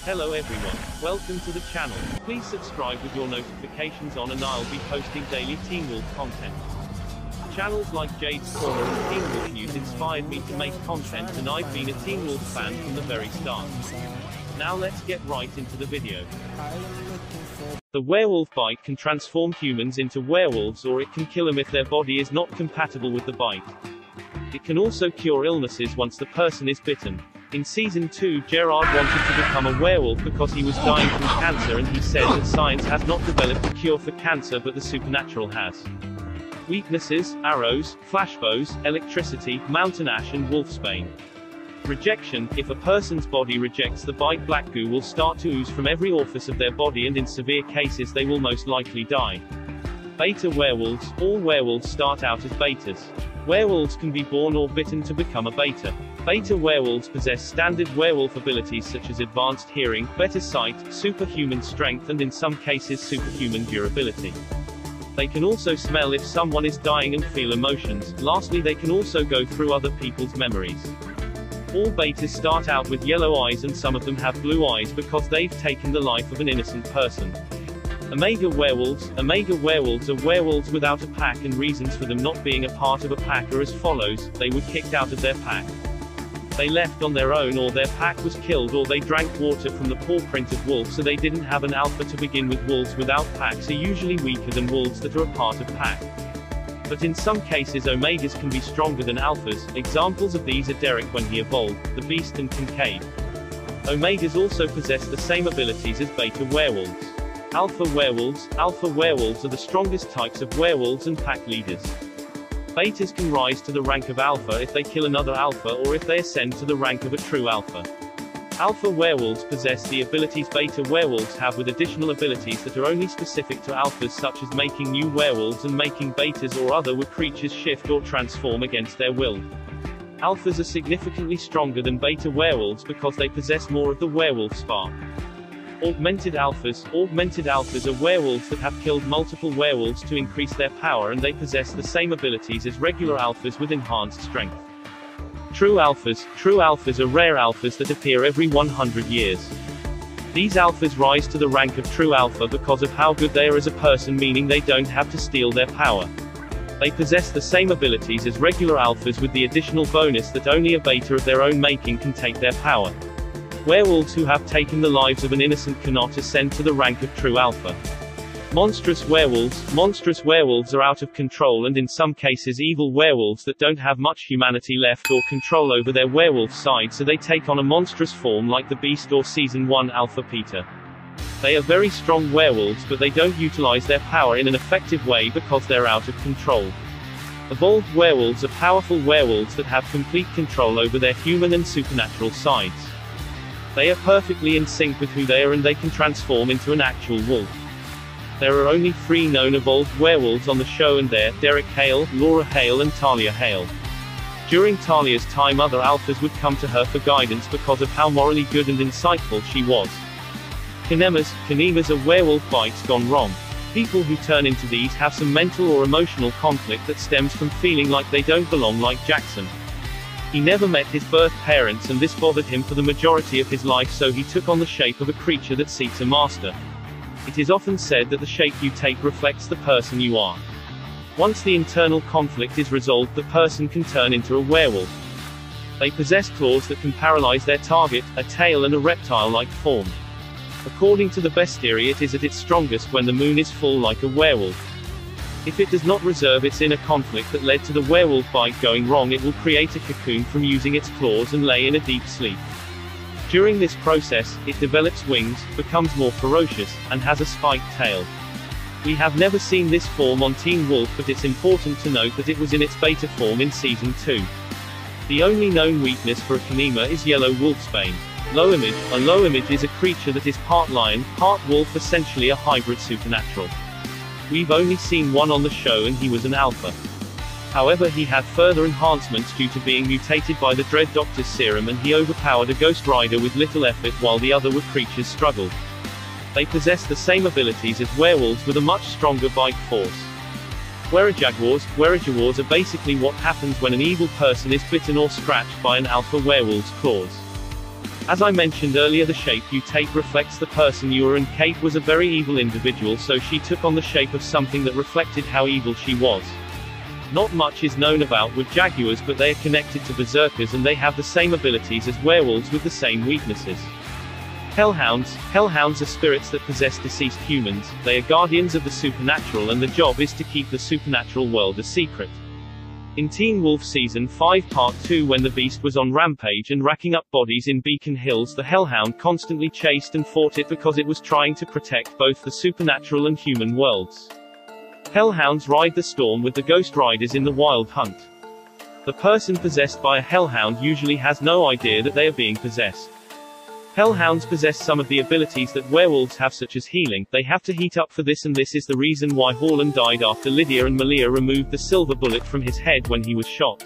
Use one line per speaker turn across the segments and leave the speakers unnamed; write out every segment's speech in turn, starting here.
Hello everyone, welcome to the channel. Please subscribe with your notifications on and I'll be posting daily Teen Wolf content. Channels like Jade's Corner and Teen Wolf News inspired me to make content, and I've been a Teen Wolf fan from the very start. Now let's get right into the video. The werewolf bite can transform humans into werewolves, or it can kill them if their body is not compatible with the bite. It can also cure illnesses once the person is bitten. In Season 2, Gerard wanted to become a werewolf because he was dying from cancer, and he said that science has not developed a cure for cancer but the supernatural has. Weaknesses: arrows, flashbows, electricity, mountain ash and wolfsbane. Rejection: if a person's body rejects the bite, black goo will start to ooze from every orifice of their body, and in severe cases they will most likely die. Beta werewolves: all werewolves start out as betas. Werewolves can be born or bitten to become a beta. Beta werewolves possess standard werewolf abilities such as advanced hearing, better sight, superhuman strength and in some cases superhuman durability. They can also smell if someone is dying and feel emotions. Lastly, they can also go through other people's memories. All betas start out with yellow eyes, and some of them have blue eyes because they've taken the life of an innocent person. Omega werewolves. Omega werewolves are werewolves without a pack, and reasons for them not being a part of a pack are as follows: they were kicked out of their pack, they left on their own, or their pack was killed, or they drank water from the paw print of wolf, so they didn't have an alpha to begin with. Wolves without packs are usually weaker than wolves that are a part of pack. But in some cases omegas can be stronger than alphas. Examples of these are Derek when he evolved, the Beast and Kincaid. Omegas also possess the same abilities as beta werewolves. Alpha werewolves. Alpha werewolves are the strongest types of werewolves and pack leaders. Betas can rise to the rank of alpha if they kill another alpha, or if they ascend to the rank of a true alpha. Alpha werewolves possess the abilities beta werewolves have, with additional abilities that are only specific to alphas, such as making new werewolves and making betas or other creatures shift or transform against their will. Alphas are significantly stronger than beta werewolves because they possess more of the werewolf spark. Augmented alphas. Augmented alphas are werewolves that have killed multiple werewolves to increase their power, and they possess the same abilities as regular alphas with enhanced strength. True alphas. True alphas are rare alphas that appear every 100 years. These alphas rise to the rank of true alpha because of how good they are as a person, meaning they don't have to steal their power. They possess the same abilities as regular alphas, with the additional bonus that only a beta of their own making can take their power. Werewolves who have taken the lives of an innocent cannot ascend to the rank of true alpha. Monstrous werewolves. Monstrous werewolves are out of control, and in some cases evil werewolves that don't have much humanity left or control over their werewolf side, so they take on a monstrous form like the Beast or Season 1 Alpha Peter. They are very strong werewolves, but they don't utilize their power in an effective way because they're out of control. Evolved werewolves are powerful werewolves that have complete control over their human and supernatural sides. They are perfectly in sync with who they are, and they can transform into an actual wolf. There are only 3 known evolved werewolves on the show, and they're Derek Hale, Laura Hale and Talia Hale. During Talia's time, other alphas would come to her for guidance because of how morally good and insightful she was. Kinemas. Kinemas are werewolf bites gone wrong. People who turn into these have some mental or emotional conflict that stems from feeling like they don't belong, like Jackson. He never met his birth parents, and this bothered him for the majority of his life, so he took on the shape of a creature that seeks a master. It is often said that the shape you take reflects the person you are. Once the internal conflict is resolved, the person can turn into a werewolf. They possess claws that can paralyze their target, a tail and a reptile-like form. According to the bestiary, it is at its strongest when the moon is full, like a werewolf. If it does not reserve its inner conflict that led to the werewolf bite going wrong, it will create a cocoon from using its claws and lay in a deep sleep. During this process, it develops wings, becomes more ferocious, and has a spiked tail. We have never seen this form on Teen Wolf, but it's important to note that it was in its beta form in Season 2. The only known weakness for a Kinema is yellow wolfsbane. Low image. A low image is a creature that is part lion, part wolf, essentially a hybrid supernatural. We've only seen one on the show, and he was an alpha. However, he had further enhancements due to being mutated by the Dread Doctor's serum, and he overpowered a Ghost Rider with little effort while the other creatures struggled. They possess the same abilities as werewolves with a much stronger bite force. Werajaguars. Werajaguars are basically what happens when an evil person is bitten or scratched by an alpha werewolf's claws. As I mentioned earlier, the shape you take reflects the person you are, and Kate was a very evil individual, so she took on the shape of something that reflected how evil she was. Not much is known about wood jaguars, but they are connected to berserkers and they have the same abilities as werewolves with the same weaknesses. Hellhounds. Hellhounds are spirits that possess deceased humans. They are guardians of the supernatural, and the job is to keep the supernatural world a secret. In Teen Wolf Season 5 Part 2, when the Beast was on rampage and racking up bodies in Beacon Hills, the Hellhound constantly chased and fought it because it was trying to protect both the supernatural and human worlds. Hellhounds ride the storm with the Ghost Riders in the Wild Hunt. The person possessed by a Hellhound usually has no idea that they are being possessed. Hellhounds possess some of the abilities that werewolves have, such as healing. They have to heat up for this, and this is the reason why Harlan died after Lydia and Malia removed the silver bullet from his head when he was shot.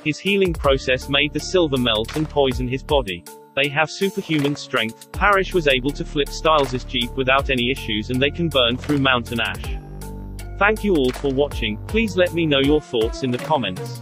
His healing process made the silver melt and poison his body. They have superhuman strength. Parrish was able to flip Styles' Jeep without any issues, and they can burn through mountain ash. Thank you all for watching. Please let me know your thoughts in the comments.